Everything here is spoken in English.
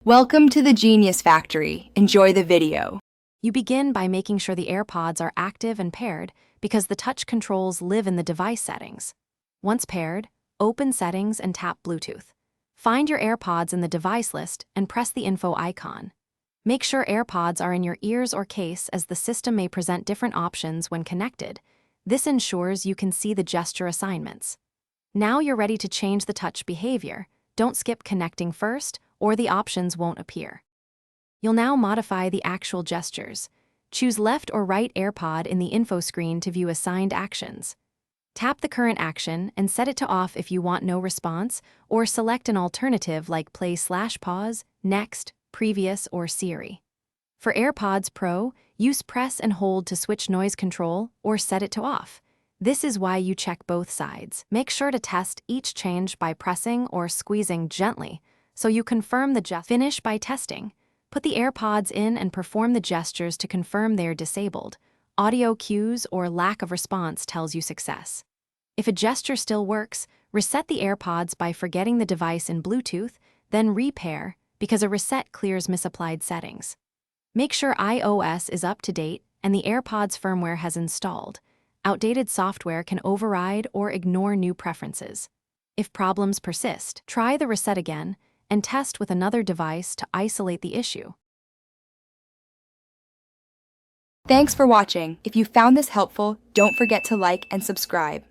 Welcome to the Genius Factory. Enjoy the video. You begin by making sure the AirPods are active and paired because the touch controls live in the device settings. Once paired, open Settings and tap Bluetooth. Find your AirPods in the device list and press the info icon. Make sure AirPods are in your ears or case as the system may present different options when connected. This ensures you can see the gesture assignments. Now you're ready to change the touch behavior. Don't skip connecting first, or the options won't appear. You'll now modify the actual gestures. Choose left or right AirPod in the info screen to view assigned actions. Tap the current action and set it to off if you want no response, or select an alternative like play/pause, next, previous, or Siri. For AirPods Pro, use press and hold to switch noise control or set it to off. This is why you check both sides. Make sure to test each change by pressing or squeezing gently, so you confirm the gesture. Finish by testing. Put the AirPods in and perform the gestures to confirm they're disabled. Audio cues or lack of response tells you success. If a gesture still works, reset the AirPods by forgetting the device in Bluetooth, then repair, because a reset clears misapplied settings. Make sure iOS is up to date and the AirPods firmware has installed. Outdated software can override or ignore new preferences. If problems persist, try the reset again and test with another device to isolate the issue. Thanks for watching. If you found this helpful, don't forget to like and subscribe.